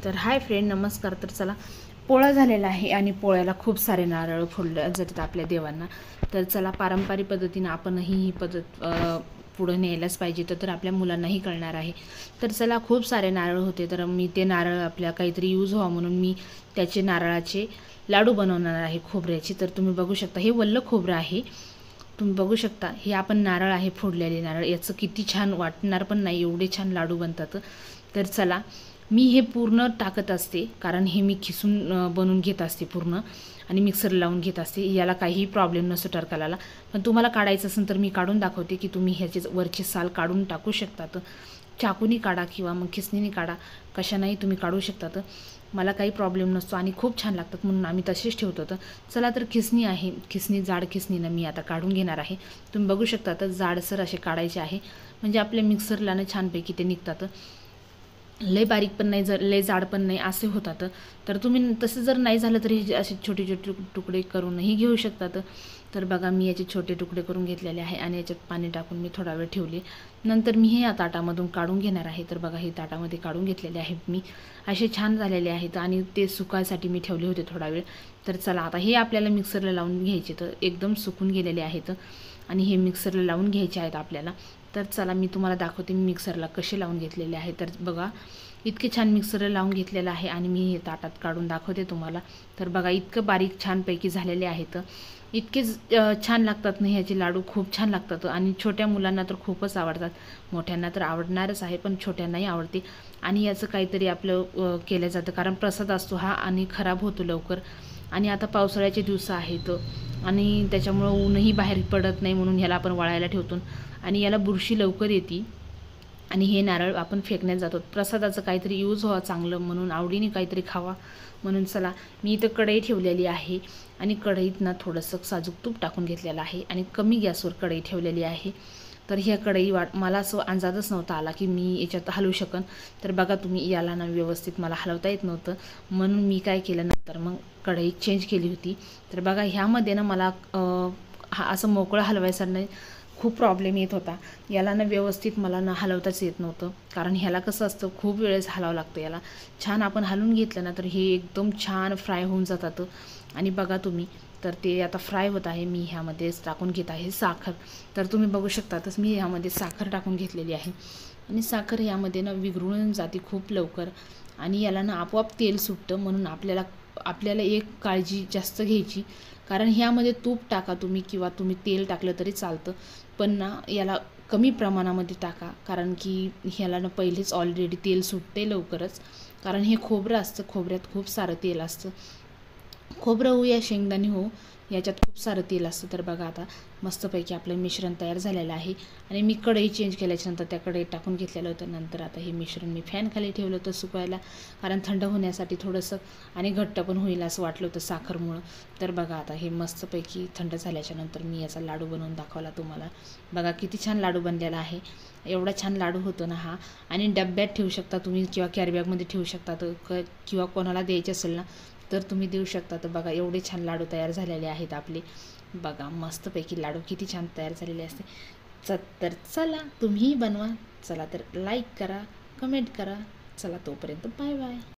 तर hi friend, नमस्कार. तर चला, पोळा झालेला आहे आणि पोळ्याला खूप सारे नारळ फोडले जातात आपल्या देवांना. तर चला, पारंपरिक पद्धतीने आपणही ही पद्धत पुढे न्यायलाच पाहिजे, तर आपल्या मुलांनाही कळणार आहे. तर चला, खूप सारे नारळ होते, तर मी ते नारळ आपल्या काहीतरी यूज व्हावं म्हणून मी त्याचे नारळाचे लाडू बनवणार आहे खोबऱ्याचे. तर तुम्ही बघू शकता, हे वल्ल खोबरं आहे. तुम्ही बघू शकता, हे आपण नारळ आहे, फोडलेले नारळ. याचं किती छान वाटणार पण नाही, एवढे छान लाडू बनतात. तर चला, मी हे पूर्ण टाकत असते, कारण हे मी खिसून बनवून घेत असते पूर्ण आणि मिक्सर लावून घेत असते. याला काहीही प्रॉब्लेम नसतो टरकालाला. पण तुम्हाला काढायचं असेल तर मी काढून दाखवते, की तुम्ही ह्याचे वरचे साल काढून टाकू शकतात. चाकूनी काढा किंवा मग खिसणीने काढा, कशानेही तुम्ही काढू शकतात. मला काही प्रॉब्लेम नसतो आणि खूप छान लागतात म्हणून आम्ही तसेच ठेवतो. तर चला, तर खिसणी आहे, खिसणी जाड खिसणीनं मी आता काढून घेणार आहे. तुम्ही बघू शकता, तर जाडसर असे काढायचे आहे, म्हणजे आपल्या मिक्सरला ना छानपैकी ते निघतात. लय बारीक पण नाही, जर लय जाड पण नाही, असे होतात. तर तुम्ही तसं जर नाही झालं तरी हे असे छोटे छोटे तुकडे करूनही घेऊ शकतात. तर बघा, मी याचे छोटे तुकडे करून घेतलेले आहे आणि याच्यात पाणी टाकून मी थोडा वेळ ठेवले. नंतर मी हे या ताटामधून काढून घेणार आहे. तर बघा, हे ताटामध्ये काढून घेतलेले आहेत मी. असे छान झालेले आहेत आणि ते सुकायसाठी मी ठेवले होते थोडा वेळ. तर चला, आता हे आपल्याला मिक्सरला लावून घ्यायचे. तर एकदम सुकून गेलेले आहेत आणि हे मिक्सरला लावून घ्यायचे आहेत आपल्याला. तर चला, मी तुम्हाला दाखवते मी मिक्सरला कसे लावून घेतलेले आहे. तर बघा, इतके छान मिक्सरला लावून घेतलेलं आहे आणि मी हे ताटात काढून दाखवते तुम्हाला. तर बघा, इतकं बारीक छानपैकी झालेले आहेत. इतके छान लागतात ना ह्याचे लाडू, खूप छान लागतात आणि छोट्या मुलांना तर खूपच आवडतात. मोठ्यांना तर आवडणारच आहे, पण छोट्यांनाही आवडते. आणि याचं काहीतरी आपलं केलं जातं, कारण प्रसाद असतो हा आणि खराब होतो लवकर. आणि आता पावसाळ्याचे दिवस आहेत आणि त्याच्यामुळं ऊनही बाहेर पडत नाही, म्हणून ह्याला आपण वाळायला ठेवतो आणि याला बुरशी लवकर येते. आणि हे नारळ आपण फेकण्यात जातो. प्रसादाचं काहीतरी यूज व्हावं चांगलं म्हणून, आवडीने काहीतरी खावा म्हणून. चला, मी इथं कढई ठेवलेली आहे आणि कढईत ना थोडंसं साजूक तूप टाकून घेतलेलं आहे आणि कमी गॅसवर कढई ठेवलेली आहे. तर ह्या कढई मला असं अंदाजच नव्हता आला की मी याच्यात हलवू शकन. तर बघा, तुम्ही याला ना व्यवस्थित मला हलवता येत नव्हतं, म्हणून मी काय केलं, नंतर मग कढई चेंज केली होती. तर बघा, ह्यामध्ये ना मला असं मोकळं हलवायचं नाही, खूप प्रॉब्लेम येत होता. याला ना व्यवस्थित मला ना हलवताच येत नव्हतं, कारण ह्याला कसं असतं, खूप वेळेस हलावं लागतं याला. छान आपण हलवून घेतलं ना तर हे एकदम छान फ्राय होऊन जातात. आणि बघा तुम्ही, तर ते आता फ्राय होत आहे. मी ह्यामध्येच टाकून घेत आहे साखर. तर तुम्ही बघू शकतातच, मी ह्यामध्ये साखर टाकून घेतलेली आहे आणि साखर ह्यामध्ये ना विघळून जाते खूप लवकर आणि याला ना आपोआप तेल सुटतं. म्हणून आपल्याला एक काळजी जास्त घ्यायची, कारण ह्यामध्ये तूप टाका तुम्ही किंवा तुम्ही तेल टाकलं तरी चालतं, पण ना याला कमी प्रमाणामध्ये टाका, कारण की ह्याला ना पहिलेच ऑलरेडी तेल सुटते लवकरच, कारण हे खोबरं असतं, खोबऱ्यात खूप सारं तेल असतं. खोबरं हो या शेंगदाणे हो, याच्यात खूप सारं तेल असतं. तर बघा, आता मस्तपैकी आपलं मिश्रण तयार झालेलं आहे आणि मी कढई चेंज केल्याच्यानंतर त्या कढईत टाकून घेतलेलं होतं. नंतर आता हे मिश्रण मी फॅनखाली ठेवलं होतं सुकायला, कारण थंड होण्यासाठी थोडंसं आणि घट्ट पण होईल असं वाटलं होतं साखरमुळं. तर बघा, आता हे मस्तपैकी थंड झाल्याच्यानंतर मी याचा लाडू बनवून दाखवला तुम्हाला. बघा, किती छान लाडू बनलेला आहे. एवढा छान लाडू होतो ना हा. आणि डब्यात ठेवू शकता तुम्ही किंवा कॅरीबॅगमध्ये ठेवू शकता, तर किंवा कोणाला द्यायचे असेल ना तर तुम्ही देऊ शकता. तर बघा, एवढे छान लाडू तयार झालेले आहेत आपले. बघा, मस्तपैकी लाडू किती छान तयार झालेले असते. तर चला, तुम्हीही बनवा. चला, तर लाईक करा, कमेंट करा. चला, तोपर्यंत बाय बाय.